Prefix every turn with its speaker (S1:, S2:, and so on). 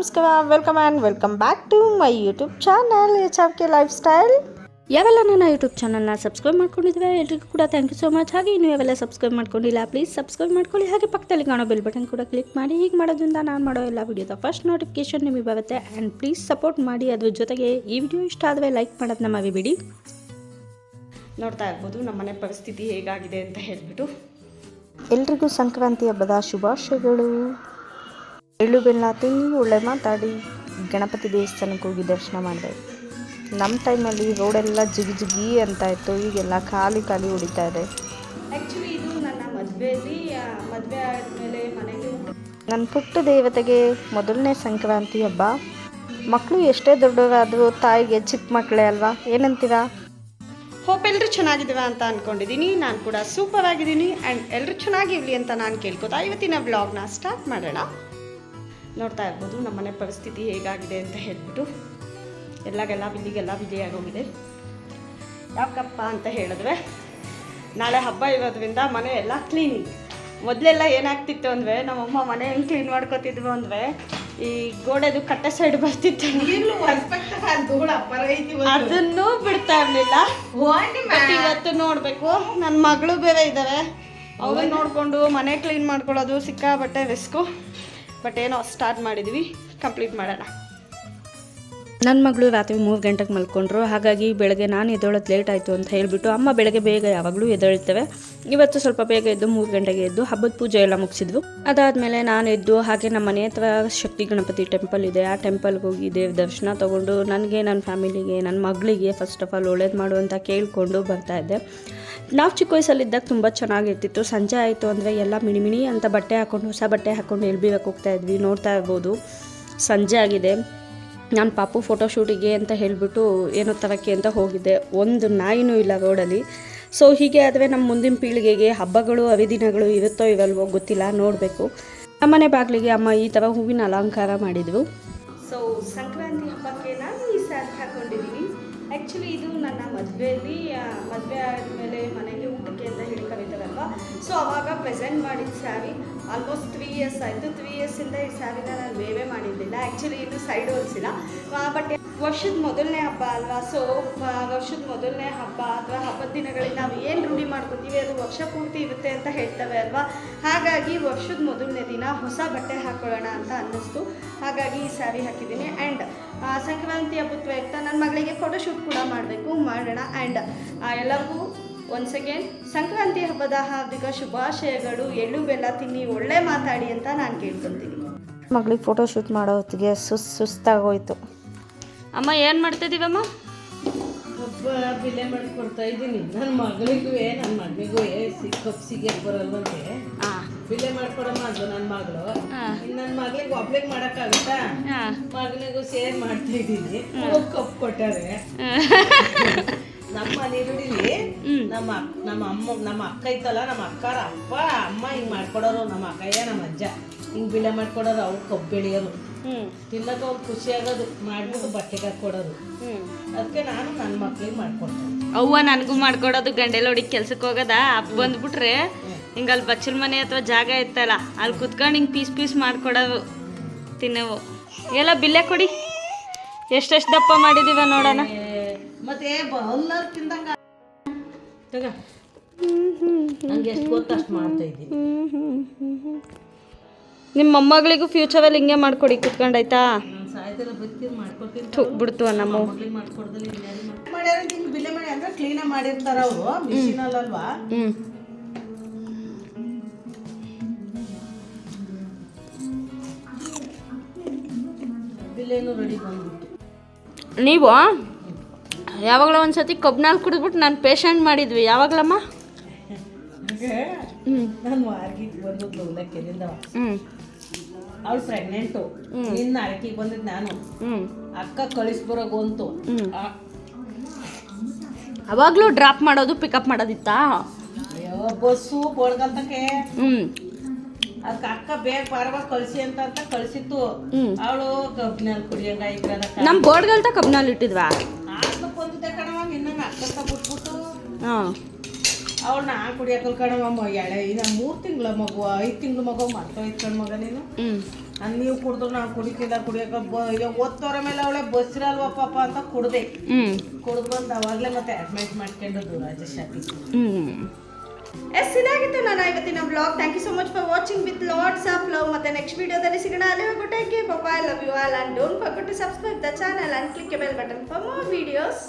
S1: ನಮಸ್ಕಾರ, welcome back to my YouTube channel HRK lifestyle. ಯಾವೆಲ್ಲ ನನ್ನ ಯೂಟ್ಯೂಬ್ ಚಾನಲ್ನ ಸಬ್ಸ್ಕ್ರೈಬ್ ಮಾಡ್ಕೊಂಡಿದ್ವಿ ಎಲ್ರಿಗೂ ಕೂಡ ಥ್ಯಾಂಕ್ ಯು ಸೋ ಮಚ್. ಹಾಗೆ ಇನ್ನೂ ಯಾವೆಲ್ಲ ಸಬ್ಸ್ಕ್ರೈಬ್ ಮಾಡ್ಕೊಂಡಿಲ್ಲ ಪ್ಲೀಸ್ ಸಬ್ಸ್ಕ್ರೈಬ್ ಮಾಡ್ಕೊಳ್ಳಿ. ಹಾಗೆ ಪಕ್ಕದಲ್ಲಿ ಕಾಣೋ ಬೆಲ್ ಬಟನ್ ಕೂಡ ಕ್ಲಿಕ್ ಮಾಡಿ. ಹೀಗೆ ಮಾಡೋದ್ರಿಂದ ನಾನು ಮಾಡೋ ಎಲ್ಲ ವಿಡಿಯೋದ ಫಸ್ಟ್ ನೋಟಿಫಿಕೇಶನ್ ನಿಮಗೆ ಬರುತ್ತೆ. ಆ್ಯಂಡ್ ಪ್ಲೀಸ್ ಸಪೋರ್ಟ್ ಮಾಡಿ. ಅದ್ರ ಜೊತೆಗೆ ಈ ವಿಡಿಯೋ ಇಷ್ಟ ಆದರೆ ಲೈಕ್ ಮಾಡೋದನ್ನ ಮರಿಬೇಡಿ. ನೋಡ್ತಾ ಇರ್ಬೋದು ನಮ್ಮನೆ ಪರಿಸ್ಥಿತಿ ಹೇಗಾಗಿದೆ ಅಂತ ಹೇಳ್ಬಿಟ್ಟು. ಎಲ್ರಿಗೂ ಸಂಕ್ರಾಂತಿ ಹಬ್ಬದ ಶುಭಾಶಯಗಳು. ಎಳ್ಳು ಬೆಲ್ಲ ತಿನ್ನಿ ಒಳ್ಳೆ ಮಾತಾಡಿ ಗಣಪತಿ ದೇವಸ್ಥಾನಕ್ಕೆ ಹೋಗಿ ದರ್ಶನ ಮಾಡಿದೆ. ನಮ್ಮ ಟೈಮಲ್ಲಿ ರೋಡೆಲ್ಲ ಜಿಗಿ ಅಂತ ಇತ್ತು, ಈಗೆಲ್ಲ ಖಾಲಿ ಹೊಡಿತಾ ಇದೆ. ಆ್ಯಕ್ಚುಲಿ ಇದು ನನ್ನ ಮದುವೆ ಆದಮೇಲೆ ಮನೆಗೆ ನನ್ನ ಪುಟ್ಟ ದೇವತೆಗೆ ಮೊದಲನೇ ಸಂಕ್ರಾಂತಿ ಹಬ್ಬ. ಮಕ್ಕಳು ಎಷ್ಟೇ ದೊಡ್ಡವರಾದರೂ ತಾಯಿಗೆ ಚಿಕ್ಕ ಮಕ್ಕಳೇ ಅಲ್ವಾ, ಏನಂತೀರಾ? ಹೋಪ್ ಎಲ್ಲರೂ ಚೆನ್ನಾಗಿದ್ದೀರಾ ಅಂತ ಅಂದ್ಕೊಂಡಿದ್ದೀನಿ. ನಾನು ಕೂಡ ಸೂಪರ್ ಆಗಿದ್ದೀನಿ ಆ್ಯಂಡ್ ಎಲ್ಲರೂ ಚೆನ್ನಾಗಿರಲಿ ಅಂತ ನಾನು ಕೇಳ್ಕೊತಾ ಇವತ್ತಿನ ಬ್ಲಾಗ್ನ ಸ್ಟಾರ್ಟ್ ಮಾಡೋಣ. ನೋಡ್ತಾ ಇರ್ಬೋದು ನಮ್ಮನೆ ಪರಿಸ್ಥಿತಿ ಹೇಗಾಗಿದೆ ಅಂತ ಹೇಳ್ಬಿಟ್ಟು. ಇಲ್ಲಿಗೆಲ್ಲ ಬಿಲಿ ಆಗೋಗಿದೆ. ಯಾಕಪ್ಪ ಅಂತ ಹೇಳಿದ್ರೆ ನಾಳೆ ಹಬ್ಬ ಇರೋದ್ರಿಂದ ಮನೆ ಎಲ್ಲ ಕ್ಲೀನಿಂಗ್. ಮೊದಲೆಲ್ಲ ಏನಾಗ್ತಿತ್ತು ಅಂದರೆ ನಮ್ಮಮ್ಮ ಮನೆ ಹೆಂಗೆ ಕ್ಲೀನ್ ಮಾಡ್ಕೊತಿದ್ವು ಅಂದರೆ ಈ ಗೋಡೆದು ಕಟ್ಟೆ ಸೈಡ್ ಬರ್ತಿತ್ತು, ಅದನ್ನು ಬಿಡ್ತಾ ಇರಲಿಲ್ಲ. ಇವತ್ತು ನೋಡಬೇಕು, ನನ್ನ ಮಗಳು ಬೇರೆ ಇದ್ದಾವೆ, ಅವ್ರು ನೋಡಿಕೊಂಡು ಮನೆ ಕ್ಲೀನ್ ಮಾಡ್ಕೊಳ್ಳೋದು ಸಿಕ್ಕಾಬಟ್ಟೆ ರಿಸ್ಕು. ಬಟ್ ಏನೋ ಸ್ಟಾರ್ಟ್ ಮಾಡಿದ್ವಿ, ಕಂಪ್ಲೀಟ್ ಮಾಡೋಣ. ನನ್ನ ಮಗಳು ರಾತ್ರಿ 3 ಗಂಟೆಗೆ ಮಲ್ಕೊಂಡ್ರು. ಹಾಗಾಗಿ ಬೆಳಗ್ಗೆ ನಾನು ಎದ್ದೇಳೋದು ಲೇಟ್ ಆಯಿತು ಅಂತ ಹೇಳಿಬಿಟ್ಟು ಅಮ್ಮ ಬೆಳಗ್ಗೆ ಬೇಗ ಯಾವಾಗಲೂ ಎದ್ದೇಳ್ತೇವೆ. ಇವತ್ತು ಸ್ವಲ್ಪ ಬೇಗ ಎದ್ದು 3 ಗಂಟೆಗೆ ಎದ್ದು ಹಬ್ಬದ ಪೂಜೆ ಎಲ್ಲ ಮುಗಿಸಿದ್ವು. ಅದಾದಮೇಲೆ ನಾನು ಎದ್ದು ಹಾಗೆ ನಮ್ಮ ಮನೆ ಹತ್ರ ಶಕ್ತಿ ಗಣಪತಿ ಟೆಂಪಲ್ ಇದೆ, ಆ ಟೆಂಪಲ್ಗೆ ಹೋಗಿ ದೇವ್ರ ದರ್ಶನ ತೊಗೊಂಡು ನನಗೆ ನನ್ನ ಫ್ಯಾಮಿಲಿಗೆ ನನ್ನ ಮಗಳಿಗೆ ಫಸ್ಟ್ ಆಫ್ ಆಲ್ ಒಳ್ಳೇದು ಮಾಡು ಅಂತ ಕೇಳಿಕೊಂಡು ಬರ್ತಾಯಿದ್ದೆ. ನಾವು ಚಿಕ್ಕ ವಯಸ್ಸಲ್ಲಿದ್ದಾಗ ತುಂಬ ಚೆನ್ನಾಗಿರ್ತಿತ್ತು. ಸಂಜೆ ಆಯಿತು ಅಂದರೆ ಎಲ್ಲ ಮಿಣಿ ಅಂತ ಬಟ್ಟೆ ಹಾಕ್ಕೊಂಡು ಹೊಸ ಬಟ್ಟೆ ಹಾಕ್ಕೊಂಡು ಎಲ್ಬಿರಕ್ಕೆ ಹೋಗ್ತಾಯಿದ್ವಿ. ನೋಡ್ತಾ ಇರ್ಬೋದು ಸಂಜೆ ಆಗಿದೆ. ನಾನು ಪಾಪು ಫೋಟೋಶೂಟಿಗೆ ಅಂತ ಹೇಳಿಬಿಟ್ಟು ಏನೋ ತರಕ್ಕೆ ಅಂತ ಹೋಗಿದ್ದೆ. ಒಂದು ನಾಯಿನೂ ಇಲ್ಲ ರೋಡಲ್ಲಿ. ಸೊ ಹೀಗೆ ಆದರೆ ನಮ್ಮ ಮುಂದಿನ ಪೀಳಿಗೆಗೆ ಹಬ್ಬಗಳು ಹರಿದಿನಗಳು ಇರುತ್ತೋ ಇರಲ್ವೋ ಗೊತ್ತಿಲ್ಲ, ನೋಡಬೇಕು. ನಮ್ಮನೆ ಬಾಗಿಲಿಗೆ ಅಮ್ಮ ಈ ಥರ ಹೂವಿನ ಅಲಂಕಾರ ಮಾಡಿದ್ವು. ಸೊ ಸಂಕ್ರಾಂತಿ ಹಬ್ಬಕ್ಕೆ ನಾನು ಈ ಸ್ಯಾರಿ ಹಾಕ್ಕೊಂಡಿದ್ದೀನಿ. ಆ್ಯಕ್ಚುಲಿ ಇದು ನನ್ನ ಮದುವೆ ಆದಮೇಲೆ ಮನೆಗೆ ಊಟಕ್ಕೆ ಅಂತ ಹೇಳಿ ಕರೀತಾರಲ್ವ, ಸೊ ಅವಾಗ ಪ್ರೆಸೆಂಟ್ ಮಾಡಿದ ಸ್ಯಾರಿ. ಆಲ್ಮೋಸ್ಟ್ 3 ಇಯರ್ಸ್ ಆಯಿತು. 3 ಇಯರ್ಸಿಂದ ಈ ಸ್ಯಾರಿನ ನಾನು ವೇವೇ ಮಾಡಿರಲಿಲ್ಲ. ಆ್ಯಕ್ಚುಲಿ ಇದು ಸೈಡ್ ಹೊಲಿಸಿಲ್ಲ. ಬಟ್ ವರ್ಷದ ಮೊದಲನೇ ಹಬ್ಬ ಅಲ್ವಾ, ಸೊ ವರ್ಷದ ಮೊದಲನೇ ಹಬ್ಬ ಅಥವಾ ಹಬ್ಬದ ದಿನಗಳಲ್ಲಿ ನಾವು ಏನು ರೂಢಿ ಮಾಡ್ಕೊತೀವಿ ಅದು ವರ್ಷ ಪೂರ್ತಿ ಇರುತ್ತೆ ಅಂತ ಹೇಳ್ತೇವೆ ಅಲ್ವಾ. ಹಾಗಾಗಿ ವರ್ಷದ ಮೊದಲನೇ ದಿನ ಹೊಸ ಬಟ್ಟೆ ಹಾಕೊಳ್ಳೋಣ ಅಂತ ಅನ್ನಿಸ್ತು. ಹಾಗಾಗಿ ಈ ಸ್ಯಾರಿ ಹಾಕಿದ್ದೀನಿ. ಆ್ಯಂಡ್ ಸಂಕ್ರಾಂತಿ ಹಬ್ಬದ ಪ್ರಯುಕ್ತ ನನ್ನ ಮಗಳಿಗೆ ಫೋಟೋಶೂಟ್ ಕೂಡ ಮಾಡೋಣ. ಆ್ಯಂಡ್ ಎಲ್ಲರಿಗೂ ಒನ್ಸ್ ಅಗೇನ್ ಸಂಕ್ರಾಂತಿ ಹಬ್ಬದ ಹಾರ್ದಿಕ ಶುಭಾಶಯಗಳು. ಎಳ್ಳು ಬೆಲ್ಲ ತಿನ್ನಿ ಒಳ್ಳೆ ಮಾತಾಡಿ ಅಂತ ನಾನು ಕೇಳ್ಕೊತೀನಿ. ಮಗಳಿಗೆ ಫೋಟೋಶೂಟ್ ಮಾಡೋ ಹೊತ್ತಿಗೆ ಸುಸ್ತಾಗೋಯ್ತು. ಅಮ್ಮ ಏನು ಮಾಡ್ತಿದ್ದೀವಮ್ಮ?
S2: ಬಿಲೆ ಮಾಡಿಕೊಡ್ತಾ ಇದ್ದೀನಿ ನನ್ನ ಮಗಳಿಗೂ ನನ್ನ ಮಗನಿಗೂ ಕಪ್ಸಿಗೆ ಬರಲ್ವಂತೆ. ಬಿಲೆ ಮಾಡ್ಕೊಡಮ್ಮ ಅದು ನನ್ನ ಮಗಳು. ನನ್ನ ಮಗಳಿಗೆ ಒಬ್ಳಿಗೆ ಮಾಡೋಕ್ಕಾಗುತ್ತಾ? ಮಗನಿಗೂ ಸೇರ್ ಮಾಡ್ತಾ ಇದ್ದೀನಿ. ಕಪ್ ಕೊಟ್ಟಾರೆ. ನಮ್ಮ ನೀರುಡಿಲಿ ನಮ್ಮ ಅಕ್ಕ ಇತ್ತಲ್ಲ, ನಮ್ಮ ಅಕ್ಕಾರ ಅಮ್ಮ ಹಿಂಗೆ ಮಾಡ್ಕೊಡೋರು. ನಮ್ಮ ಅಕ್ಕಯ್ಯ ನಮ್ಮ ಅಜ್ಜ ಹಿಂಗೆ ಬಿಲೆ ಮಾಡ್ಕೊಡೋರು. ಅವ್ರು ಕಬ್ಬು ಬೆಳೆಯೋರು, ತಿನ್ನಕ್ಕೆ ಅವ್ರು ಖುಷಿ ಆಗೋದು, ಮಾಡ್ಬಿಟ್ಟು ಬಟ್ಟೆಗೆ ಹಾಕ್ಕೊಡೋರು. ಅದಕ್ಕೆ ನಾನು ನನ್ನ ಮಕ್ಳಿಗೆ ಮಾಡ್ಕೊಡ್ತೀನಿ.
S1: ಅವ್ವ ನನಗೂ ಮಾಡ್ಕೊಡೋದು. ಗಂಡೆಲ್ಲ ಹೊಡಿಗೆ ಕೆಲ್ಸಕ್ಕೆ ಹೋಗೋದ ಹಬ್ಬ ಬಂದ್ಬಿಟ್ರೆ ಹಿಂಗೆ ಅಲ್ಲಿ ಬಚ್ಚಲ ಮನೆ ಅಥವಾ ಜಾಗ ಇತ್ತಲ್ಲ ಅಲ್ಲಿ ಕುತ್ಕೊಂಡು ಹಿಂಗೆ ಪೀಸ್ ಮಾಡ್ಕೊಡೋದು ತಿನ್ನವು. ಎಲ್ಲ ಬಿಲ್ಲೆ ಕೊಡಿ, ಎಷ್ಟೆಷ್ಟು ದಪ್ಪ ಮಾಡಿದೀವ ನೋಡೋಣ.
S2: ಮತ್ತೆ ಎಲ್ಲರೂ ತಿಂದಂಗ ತಗ ನಂಗೆ ಎಷ್ಟು ಗೊತ್ತು ಅಷ್ಟು ಮಾಡ್ತಾ ಇದ್ದೀನಿ.
S1: ನಿಮ್ಮ ಮೊಮ್ಮಗಳಿಗೂ ಫ್ಯೂಚರಲ್ಲಿ ಹಿಂಗೆ ಮಾಡ್ಕೊಡಿ ಕುತ್ಕೊಂಡಾಯ್ತಾ?
S2: ಸಾಯ್ತೆಲ್ಲ ಬದುಕಿ ಮಾಡ್ಕೊಡ್ತೀನಿ
S1: ಬಿಡ್ತು ನಮ್ಮ
S2: ಮಕ್ಳಿಗೆ ಮಾಡ್ಕೊಡ್ದಲ್ಲಿ ಮಾಡ್ಯಾರ. ಹಿಂಗೆ ಬಿಲೆ ಮಾಡಿ ಅಂದ್ರೆ ಕ್ಲೀನಾಗಿ ಮಾಡಿರ್ತಾರ ಅವರು ಮಿಷಿನಲ್ಲಲ್ವಾ. ಬಿಲೆನೂ ರೆಡಿ ಬಂದ್ಬಿಟ್ಟು.
S1: ನೀವು ಯಾವಾಗಲ ಒಂದ್ಸತಿ ಕಬ್ನಾಲ್ ಕುಡಿದ್ಬಿಟ್ಟು ನಾನು ಪೇಷಂಟ್ ಮಾಡಿದ್ವಿ. ಯಾವಾಗಲಮ್ಮ?
S2: ನಾನು ವಾರ್ಗಿಗೆ ಬಂದಿದ್ಲು ಉಲ್ಲಕ್ಕೆಲಿಂದ. ಅವಳು ಪ್ರೆಗ್ನೆಂಟು. ನಿನ್ನ ಅರಕಿಗೆ ಬಂದಿದ್ದು ನಾನು. ಅಕ್ಕ ಕಳಿಸ್ಬರೋಗಂತು
S1: ಅವಾಗಲೂ ಡ್ರಾಪ್ ಮಾಡೋದು ಪಿಕಪ್ ಮಾಡೋದಿತ್ತಾ?
S2: ಅಯ್ಯೋ ಬಸ್ಸು ಬೋಳ್ಗಲ್ತಕ್ಕೆ. ಅದಕ್ಕೆ ಅಕ್ಕ ಬೇಗ ಪರವಾಗಿ ಕಳಿಸಿ ಅಂತ ಕಳಿಸಿತ್ತು. ಅವಳು ಕಬ್ನಲ್ಲಿ ಕುಡಿಯಂಗ
S1: ನಮ್ಮ ಬೋರ್ಡ್ಗಲ್ತ ಕಬ್ನಲ್ಲಿ ಇಟ್ಟಿದ್ವಾ?
S2: ಬಂದಿದ್ದೆ ಕಣವ ನಿನ್ನ ಅಕ್ಕ ಬಿಟ್ಬಿಟ್ಟು ಅವಳು ನಾ ಕುಡಿಯಕಲ್ ಕಣವ. 3 ತಿಂಗಳ ಮಗು 5 ತಿಂಗಳ ಮಗು ಮಾಡ್ತಾ ಇತ್ತು ಕಣ್ ಮಗ ನೀನು. ನೀವು ಕುಡಿದ್ರು ನಾನು ಕುಡಿಕಿಲ್ಲ ಕುಡಿಯೋಕೆ ಓದ್ತವ್ರ ಮೇಲೆ ಅವಳೆ ಬಸ್ಸಿರಲ್ವ ಪಾಪ ಅಂತ ಕುಡ್ದೆ ಕುಡ್ದು ಬಂದು ಅವಾಗಲೇ ಮತ್ತೆ ಅಡ್ಮಿಟ್ ಮಾಡ್ಕೊಂಡಿದ್ದು ರಾಜಶಾಪಿ.
S1: ಎಸ್ ಇದಾಗಿತ್ತು ನನ್ನ ಇವತ್ತಿನ blog. Thank you so much for watching with lots of love. ಮತ್ತೆ ನೆಕ್ಸ್ಟ್ ವಿಡಿಯೋದಲ್ಲಿ ಸಿಗೋಣ. ಅಲ್ಲಿವರೆಗೂ take care, bye, love you all, and don't forget to subscribe the channel and click the bell button for more videos.